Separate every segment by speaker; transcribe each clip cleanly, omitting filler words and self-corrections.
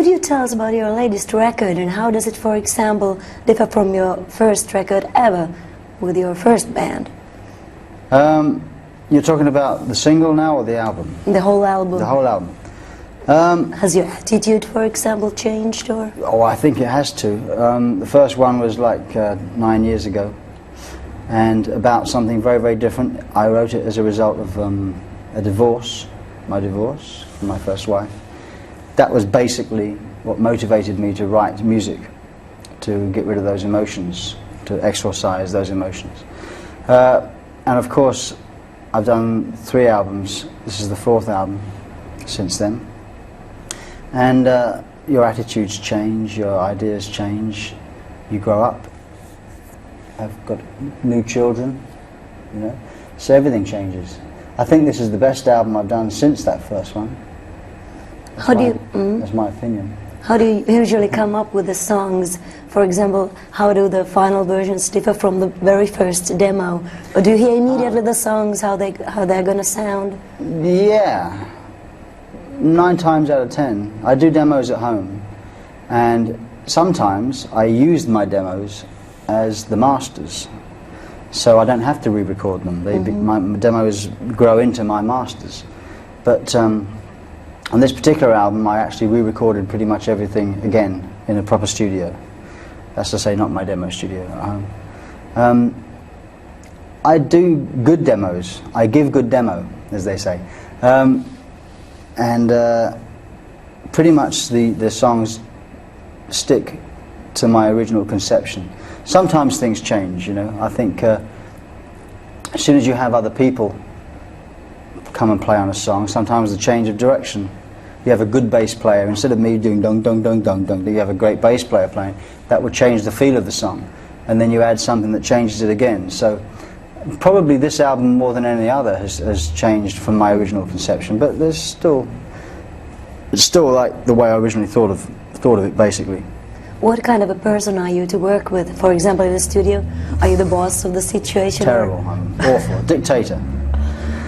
Speaker 1: Could you tell us about your latest record and how does it, for example, differ from your first record ever with your first band?
Speaker 2: You're talking about the single now or the album?
Speaker 1: The whole album.
Speaker 2: The whole album.
Speaker 1: Has your attitude, for example, changed, or?
Speaker 2: Oh, I think it has to. The first one was like 9 years ago, and about something very, very different. I wrote it as a result of a divorce, my divorce from my first wife. That was basically what motivated me to write music, to get rid of those emotions, to exorcise those emotions. And of course, I've done 3 albums. This is the 4th album since then. And your attitudes change, your ideas change, you grow up. I've got new children, you know, so everything changes. I think this is the best album I've done since that first one. That's my opinion.
Speaker 1: How do you usually come up with the songs? For example, how do the final versions differ from the very first demo? Or do you hear immediately the songs, how they're going to sound?
Speaker 2: Yeah. 9 times out of 10. I do demos at home, and sometimes I use my demos as the masters, so I don't have to re-record them. My demos grow into my masters. But on this particular album, I actually re-recorded pretty much everything again in a proper studio. That's to say, not my demo studio at home. I do good demos. I give good demo, as they say. And pretty much the songs stick to my original conception. Sometimes things change, you know. I think as soon as you have other people come and play on a song, sometimes the change of direction. You have a good bass player, instead of me doing dong dong dong dong dong, you have a great bass player playing. That would change the feel of the song, and then you add something that changes it again. So probably this album more than any other has changed from my original conception, but it's still like the way I originally thought of it, basically.
Speaker 1: What kind of a person are you to work with? For example, in the studio, are you the boss of the situation?
Speaker 2: Terrible. I'm awful. A dictator.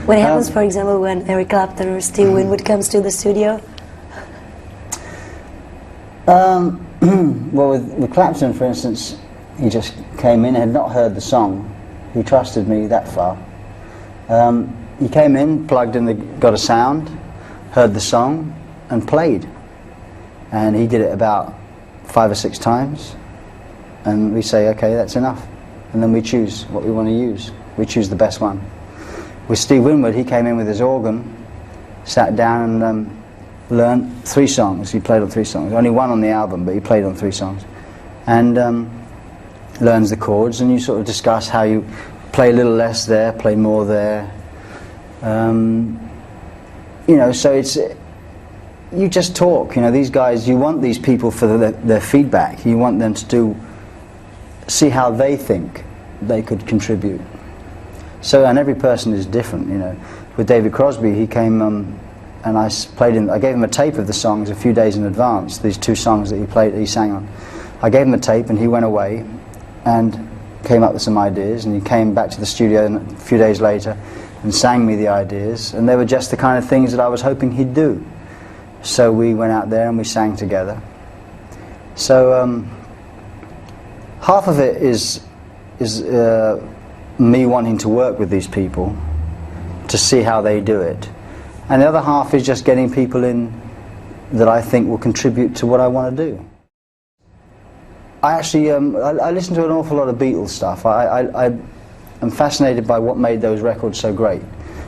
Speaker 1: What happens, for example, when Eric Clapton or Steve Winwood comes to the studio?
Speaker 2: Well, with Clapton, for instance, he just came in, had not heard the song. He trusted me that far. He came in, plugged in, got a sound, heard the song, and played. And he did it about 5 or 6 times. And we say, okay, that's enough. And then we choose what we want to use. We choose the best one. With Steve Winwood, he came in with his organ, sat down and learned 3 songs. He played on 3 songs. Only 1 on the album, but he played on 3 songs. And learns the chords, and you sort of discuss how you play a little less there, play more there. You know, so it's, you just talk. You know, these guys, you want these people for their feedback. You want them to see how they think they could contribute. So, and every person is different, you know. With David Crosby, he came and I gave him a tape of the songs a few days in advance, these 2 songs that he sang on. I gave him a tape and he went away and came up with some ideas, and he came back to the studio a few days later and sang me the ideas, and they were just the kind of things that I was hoping he'd do. So we went out there and we sang together. So half of it is me wanting to work with these people to see how they do it, and the other half is just getting people in that I think will contribute to what I want to do. I actually I listen to an awful lot of Beatles stuff. I am fascinated by what made those records so great,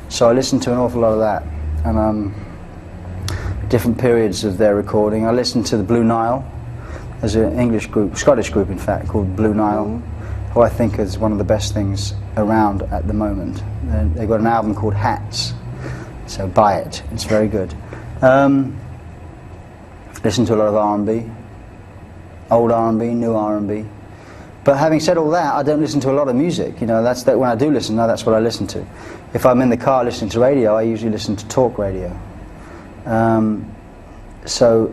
Speaker 2: so I listen to an awful lot of that, and different periods of their recording. I listen to the Blue Nile. There's an English group, Scottish group in fact, called Blue Nile, who I think is one of the best things around at the moment. They've got an album called Hats, so buy it, it's very good. Listen to a lot of R&B, old R&B, new R&B. But having said all that, I don't listen to a lot of music. You know, when I do listen, that's what I listen to. If I'm in the car listening to radio, I usually listen to talk radio. So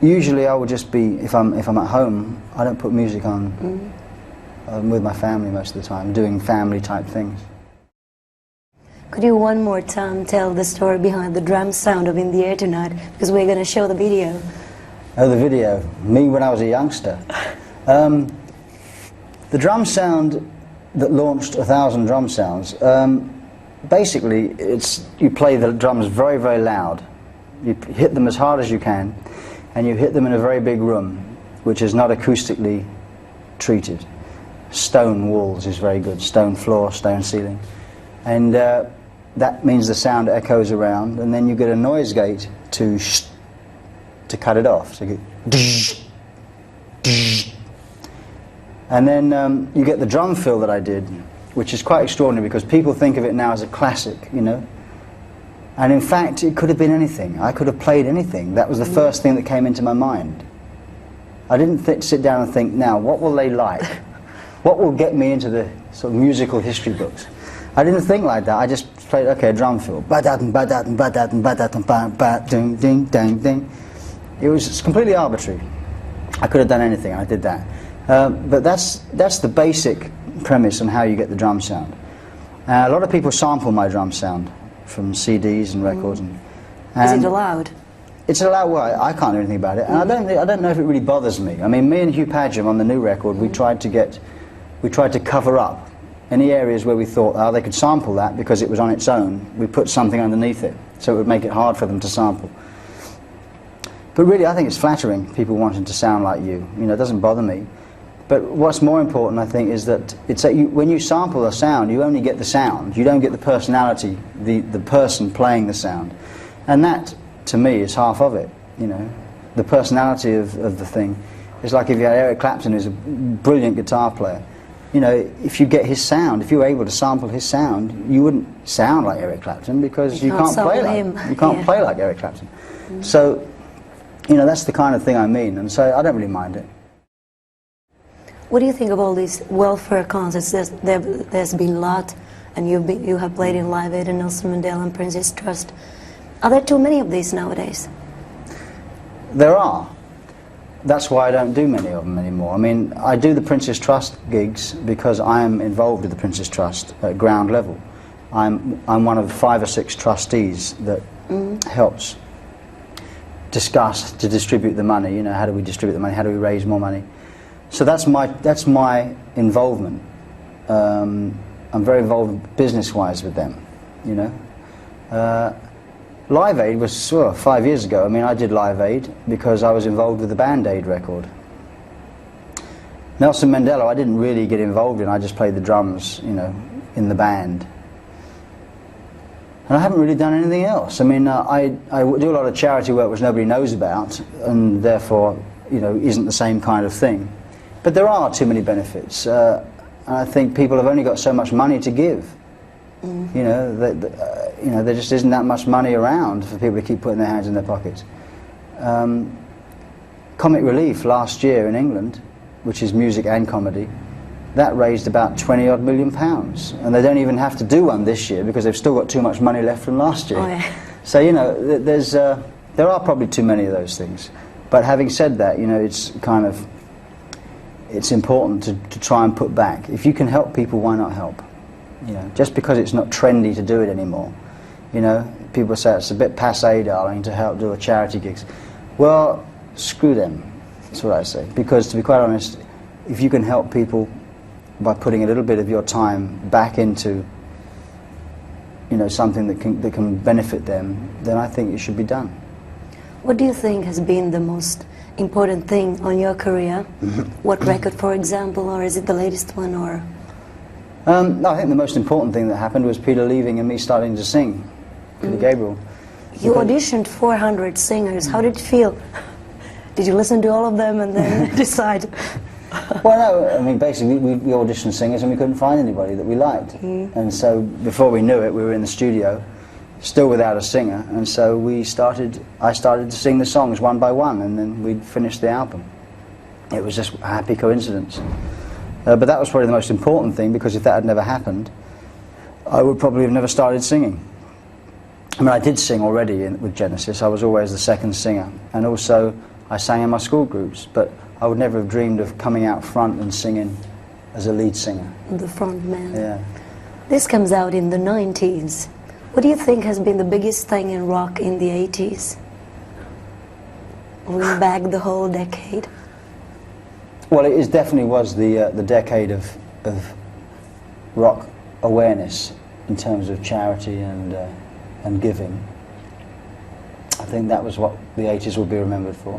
Speaker 2: usually I will just be, if I'm at home, I don't put music on. I'm with my family most of the time, doing family type things.
Speaker 1: Could you one more time tell the story behind the drum sound of In the Air Tonight? Because we're going to show the video.
Speaker 2: Oh, the video. Me when I was a youngster. The drum sound that launched 1,000 drum sounds, basically you play the drums very, very loud. You hit them as hard as you can, and you hit them in a very big room, which is not acoustically treated. Stone walls is very good, stone floor, stone ceiling. And that means the sound echoes around, and then you get a noise gate to cut it off. So you get and then you get the drum fill that I did, which is quite extraordinary because people think of it now as a classic, you know. And in fact, it could have been anything. I could have played anything. That was the first thing that came into my mind. I didn't sit down and think, now, what will they like? What will get me into the sort of musical history books? I didn't think like that. I just played, okay, a drum fill. It was completely arbitrary. I could have done anything, and I did that. But that's the basic premise on how you get the drum sound. A lot of people sample my drum sound from CDs and records. And
Speaker 1: is it allowed?
Speaker 2: It's allowed. Well, I can't do anything about it, and I don't know if it really bothers me. I mean, me and Hugh Padgham on the new record, we tried to cover up any areas where we thought, oh, they could sample that because it was on its own. We put something underneath it, so it would make it hard for them to sample. But really, I think it's flattering, people wanting to sound like you. You know, it doesn't bother me. But what's more important, I think, is that when you sample a sound, you only get the sound. You don't get the personality, the person playing the sound. And that, to me, is half of it, you know. The personality of the thing. It's like if you had Eric Clapton, who's a brilliant guitar player. You know, if you get his sound, if you were able to sample his sound, you wouldn't sound like Eric Clapton because you can't play like Eric Clapton. So, you know, that's the kind of thing I mean, and so I don't really mind it.
Speaker 1: What do you think of all these welfare concerts? There's been a lot, and you have played in Live Aid and Nelson Mandela and Princess Trust. Are there too many of these nowadays?
Speaker 2: There are. That's why I don't do many of them anymore. I mean, I do the Princess Trust gigs because I am involved with the Princess Trust at ground level. I'm one of 5 or 6 trustees that helps discuss to distribute the money. You know, how do we distribute the money? How do we raise more money? So that's my involvement. I'm very involved business-wise with them, you know. Live Aid was 5 years ago. I mean, I did Live Aid because I was involved with the Band Aid record. Nelson Mandela, I didn't really get involved in. I just played the drums, you know, in the band. And I haven't really done anything else. I mean, I do a lot of charity work which nobody knows about, and therefore, you know, isn't the same kind of thing. But there are too many benefits, and I think people have only got so much money to give. You know, there just isn't that much money around for people to keep putting their hands in their pockets. Comic Relief last year in England, which is music and comedy, that raised about 20-odd million pounds, and they don't even have to do one this year because they've still got too much money left from last year. Oh, yeah. So, you know, there are probably too many of those things. But having said that, you know, it's important to try and put back. If you can help people, why not help? You know, just because it's not trendy to do it anymore. You know, people say it's a bit passé, darling, to help do a charity gigs. Well, screw them. That's what I say. Because to be quite honest, if you can help people by putting a little bit of your time back into, you know, something that can benefit them, then I think it should be done.
Speaker 1: What do you think has been the most important thing on your career? What record, for example, or is it the latest one, or?
Speaker 2: No, I think the most important thing that happened was Peter leaving and me starting to sing, Peter Gabriel.
Speaker 1: You auditioned 400 singers. How did it feel? Did you listen to all of them and then decide?
Speaker 2: Well, no, I mean, basically we auditioned singers and we couldn't find anybody that we liked. And so before we knew it, we were in the studio, still without a singer, and so I started to sing the songs one by one, and then we'd finished the album. It was just a happy coincidence. But that was probably the most important thing, because if that had never happened, I would probably have never started singing. I mean, I did sing already with Genesis. I was always the second singer, and also I sang in my school groups, but I would never have dreamed of coming out front and singing as a lead singer.
Speaker 1: The front man.
Speaker 2: Yeah.
Speaker 1: This comes out in the 90s. What do you think has been the biggest thing in rock in the 80s? Going back the whole decade?
Speaker 2: Well, it definitely was the decade of rock awareness in terms of charity and giving. I think that was what the 80s will be remembered for.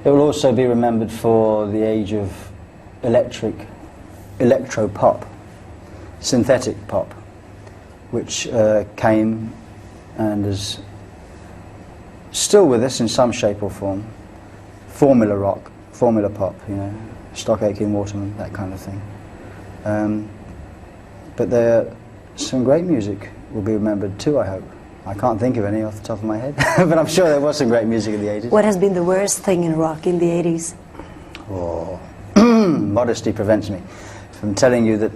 Speaker 2: It will also be remembered for the age of electro pop, synthetic pop, which came and is still with us in some shape or form. Formula rock, formula pop, you know, Stock Aitken Waterman, that kind of thing. But some great music will be remembered too, I hope. I can't think of any off the top of my head, but I'm sure there was some great music in the 80s.
Speaker 1: What has been the worst thing in rock in the 80s?
Speaker 2: Oh, modesty prevents me from telling you that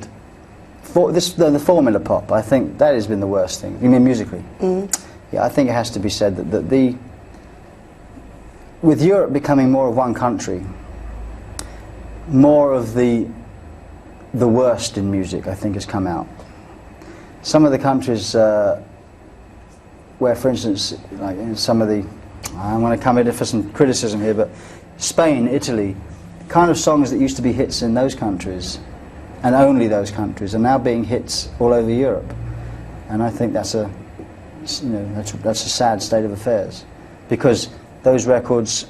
Speaker 2: the formula pop, I think that has been the worst thing. You mean musically? Yeah, I think it has to be said that with Europe becoming more of one country, more of the worst in music, I think, has come out. Some of the countries where, for instance, like in some of the, I'm going to come in for some criticism here, but Spain, Italy, kind of songs that used to be hits in those countries, and only those countries, are now being hits all over Europe. And I think that's a sad state of affairs, because those records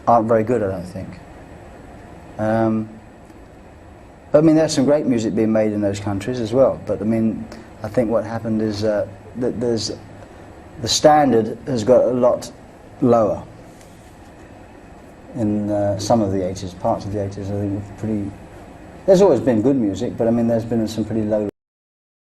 Speaker 2: aren't very good, I don't think. I mean, there's some great music being made in those countries as well, but I mean, I think what happened is that the standard has got a lot lower in some of the 80s, parts of the 80s. I think were pretty. There's always been good music, but I mean, there's been some pretty low